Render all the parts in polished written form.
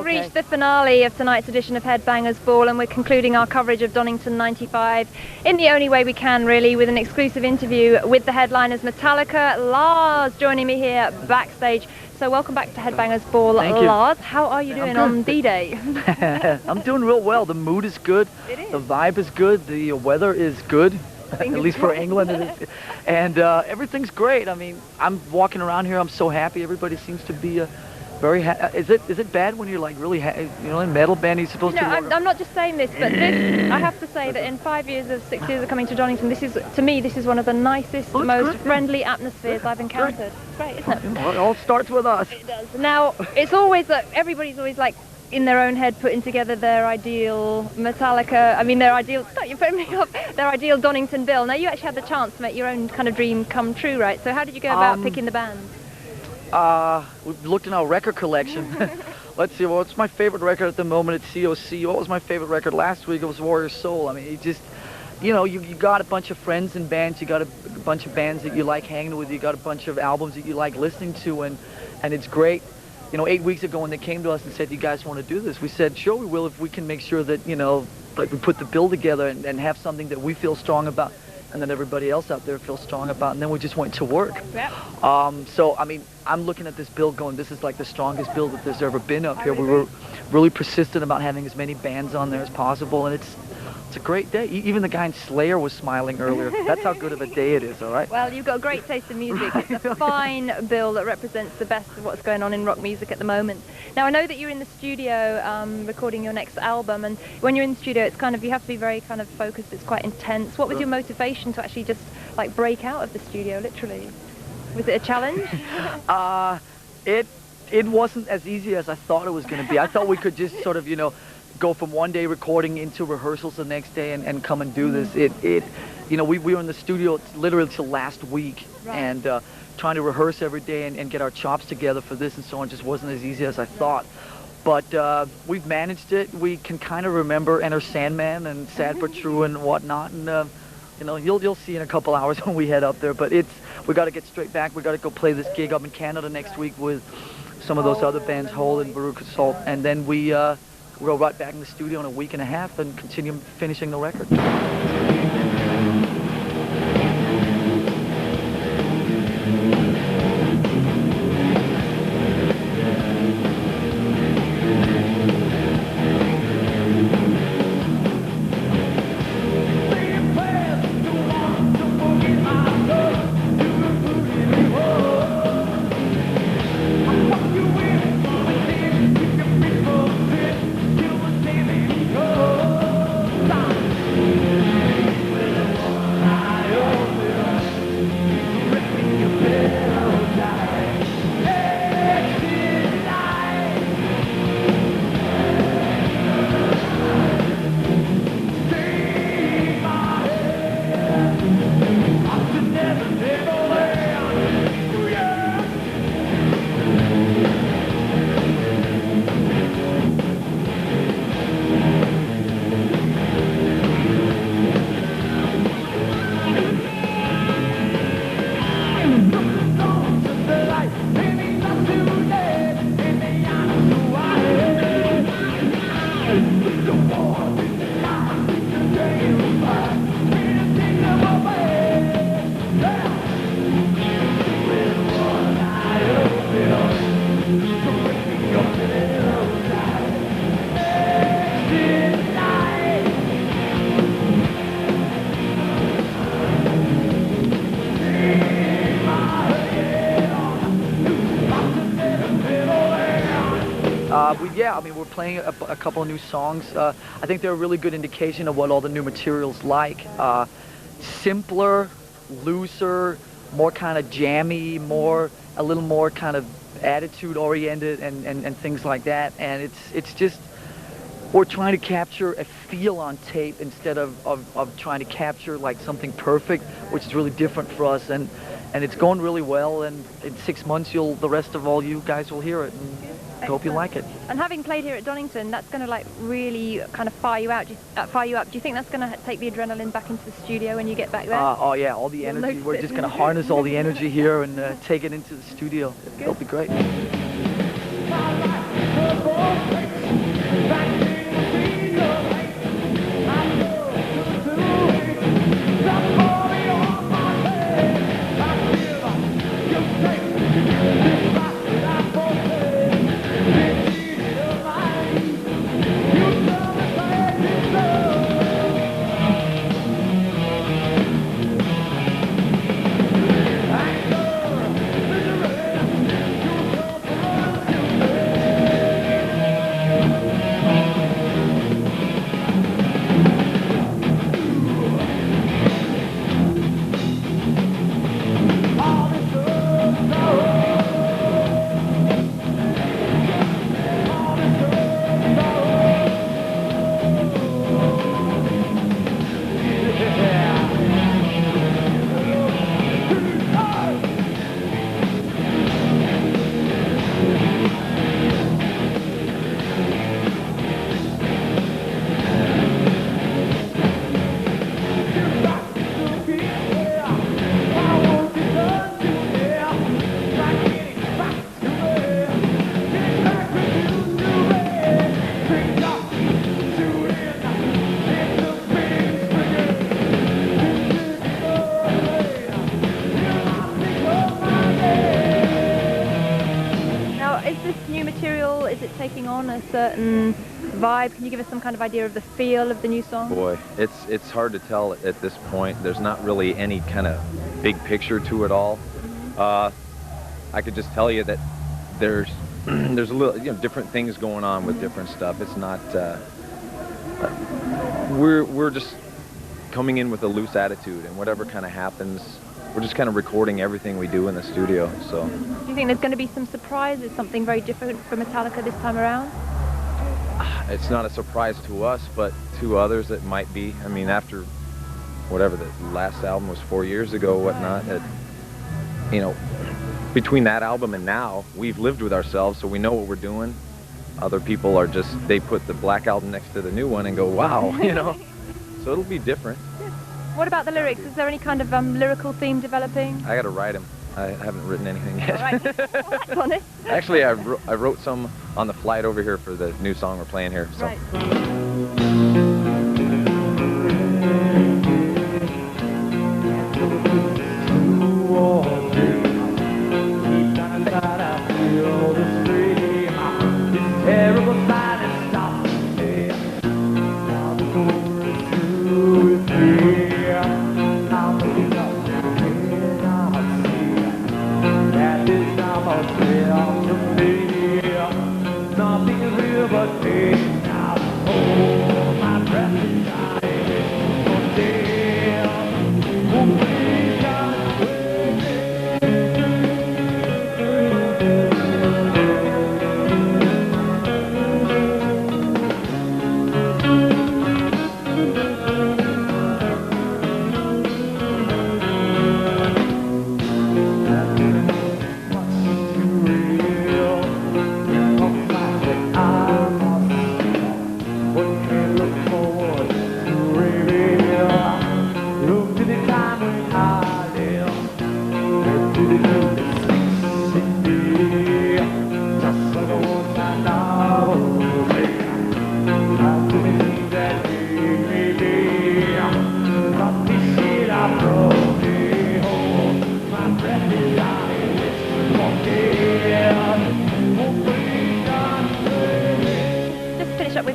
We've reached the finale of tonight's edition of Headbangers Ball, and we're concluding our coverage of Donnington 95 in the only way we can, really, with an exclusive interview with the headliners Metallica. Lars joining me here backstage. So welcome back to Headbangers Ball. Thank you. Lars, how are you doing on D-Day? I'm doing real well. The mood is good. It is. The vibe is good. The weather is good. At least for England it is. And everything's great. I mean, I'm walking around here. I'm so happy. Everybody seems to be very happy. Is it bad when you're like really in metal band you're supposed to? I'm not just saying this, but this, I have to say that in 6 years of coming to Donnington, this is, to me, this is one of the nicest, most friendly atmospheres I've encountered. It's great, isn't it? Well, it all starts with us. It does. Now, it's always that everybody's always like in their own head putting together their ideal Metallica, their ideal, stop, you're putting me off, their ideal Donnington bill. Now, you actually had the chance to make your own kind of dream come true, right? So how did you go about picking the bands? We've looked in our record collection. Let's see, what's my favorite record at the moment? It's COC. What was my favorite record last week? It was Warrior Soul. I mean, it just, you got a bunch of friends in bands, you got a bunch of bands that you like hanging with, you got a bunch of albums that you like listening to, and it's great. 8 weeks ago when they came to us and said, you guys want to do this? We said, sure we will, if we can make sure that, like we put the bill together and have something that we feel strong about and that everybody else out there feels strong about, and then we just went to work. Yep. So, I'm looking at this bill going, this is like the strongest bill that there's ever been up here. We were really persistent about having as many bands on there as possible, and it's a great day. Even the guy in Slayer was smiling earlier. That's how good of a day it is, all right? Well, you've got a great taste in music. It's a fine bill that represents the best of what's going on in rock music at the moment. Now, I know that you're in the studio recording your next album, and when you're in the studio, it's kind of, you have to be very kind of focused. It's quite intense. What was your motivation to actually just like break out of the studio, literally? Was it a challenge? It wasn't as easy as I thought it was going to be. I thought we could just sort of, go from one day recording into rehearsals the next day and come and do this. We were in the studio literally till last week, right. And trying to rehearse every day and get our chops together for this and so on just wasn't as easy as I thought. But we've managed it. We can kind of remember Enter Sandman and Sad But True and whatnot, and you'll see in a couple hours when we head up there. But we got to get straight back. We got to go play this gig up in Canada next week with some of those other bands, Hole and Baruch Assault, and then we'll go right back in the studio in a week and a half and continue finishing the record. We're playing a couple of new songs. I think they're a really good indication of what all the new material's like. Simpler, looser, more kind of jammy, a little more kind of attitude-oriented and things like that. And it's just, we're trying to capture a feel on tape instead of trying to capture like something perfect, which is really different for us. And it's going really well, and in 6 months the rest of all you guys will hear it, and I hope you like it. And having played here at Donnington, that's going to like really kind of fire you up. Do you think that's going to take the adrenaline back into the studio when you get back there? Oh yeah, all the energy. We're just going to harness all the energy here and take it into the studio. It'll be great. taking on a certain vibe? Can you give us some kind of idea of the feel of the new song? Boy, it's hard to tell at this point. There's not really any kind of big picture to it all. I could just tell you that there's a little, different things going on with different stuff. It's not. We're just coming in with a loose attitude, and whatever kind of happens, we're just kind of recording everything we do in the studio. So. Do you think there's going to be some surprises, something very different for Metallica this time around? It's not a surprise to us, but to others it might be. I mean, after whatever the last album was 4 years ago, whatnot, between that album and now, we've lived with ourselves, so we know what we're doing. Other people are just, they put the Black Album next to the new one and go, wow, So it'll be different. What about the lyrics? Is there any kind of lyrical theme developing? I got to write them. I haven't written anything yet. All right. Well, that's honest. Actually, I wrote some on the flight over here for the new song we're playing here. So. Right.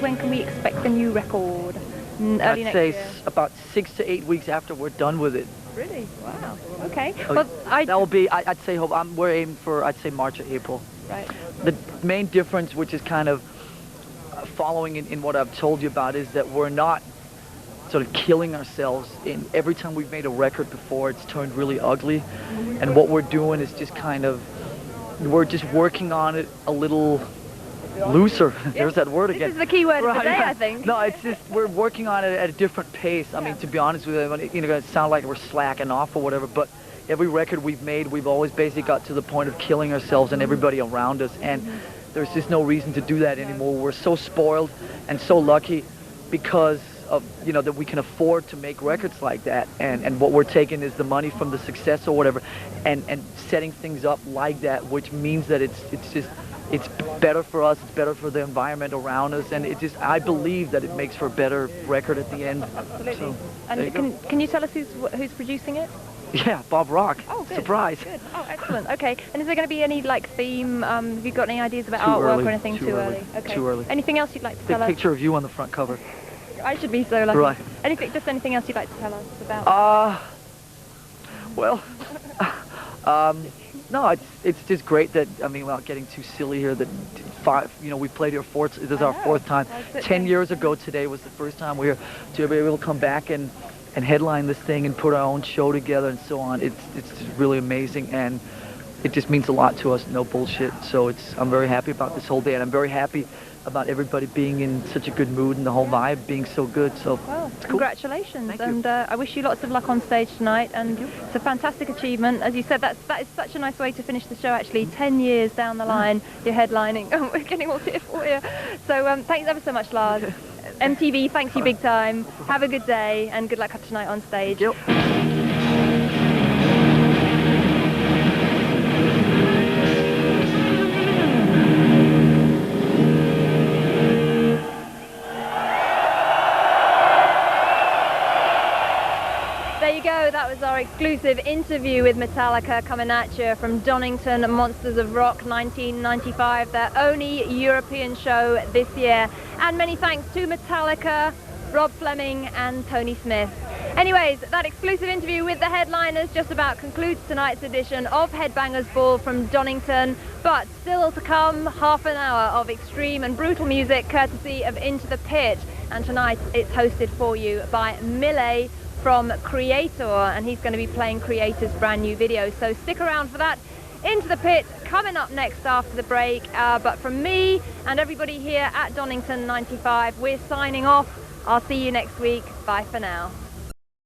When can we expect the new record? Early I'd say next year? about 6 to 8 weeks after we're done with it. Really? Wow. Okay. Well, Well, that will be, I'd say, we're aiming for, I'd say, March or April. Right. The main difference, which is kind of following in what I've told you about, is that we're not sort of killing ourselves. In every time we've made a record before, it's turned really ugly. And what we're doing is just kind of, we're just working on it a little looser. There's that word again. This is the key word of the day, I think. No, it's just we're working on it at a different pace. I mean, to be honest with you, it's going to sound like we're slacking off or whatever, but every record we've made, we've always basically got to the point of killing ourselves and everybody around us, and there's just no reason to do that anymore. We're so spoiled and so lucky because of, that we can afford to make records like that, and what we're taking is the money from the success or whatever, and setting things up like that, which means that it's better for us, it's better for the environment around us, and I believe that it makes for a better record at the end. Absolutely. So, and can you tell us who's producing it? Yeah, Bob Rock. Oh, good. Surprise. Good. Oh, excellent. Okay. And is there going to be any theme? Have you got any ideas about Too artwork early. or anything? Too early. Okay. Too early. Anything else you'd like to Big tell us? picture of you on the front cover. I should be so lucky. Right. Anything else you'd like to tell us about? Well, no, it's just great that, without getting too silly here, that we played here this is our fourth time. 10 years ago today was the first time we were to be able to come back and headline this thing and put our own show together and so on. It's just really amazing, and it just means a lot to us, no bullshit. So I'm very happy about this whole day, and I'm very happy about everybody being in such a good mood and the whole vibe being so good. So well, it's cool. Congratulations. Thank you. And I wish you lots of luck on stage tonight, and it's a fantastic achievement. As you said, that is such a nice way to finish the show, actually. 10 years down the line, you're headlining. Oh, we're getting all tearful here. So thanks ever so much, Lars. MTV, thanks you big time. Have a good day, and good luck tonight on stage. Yep. There you go. that was our exclusive interview with Metallica coming at you from Donnington Monsters of Rock 1995, their only European show this year. And many thanks to Metallica, Rob Fleming and Tony Smith. Anyways, that exclusive interview with the headliners just about concludes tonight's edition of Headbangers Ball from Donnington, but still to come, half an hour of extreme and brutal music courtesy of Into the Pit, and tonight it's hosted for you by Millet from Creator, and he's going to be playing Creator's brand new video, so stick around for that. Into the Pit coming up next after the break, but from me and everybody here at Donnington 95, we're signing off. I'll see you next week. Bye for now.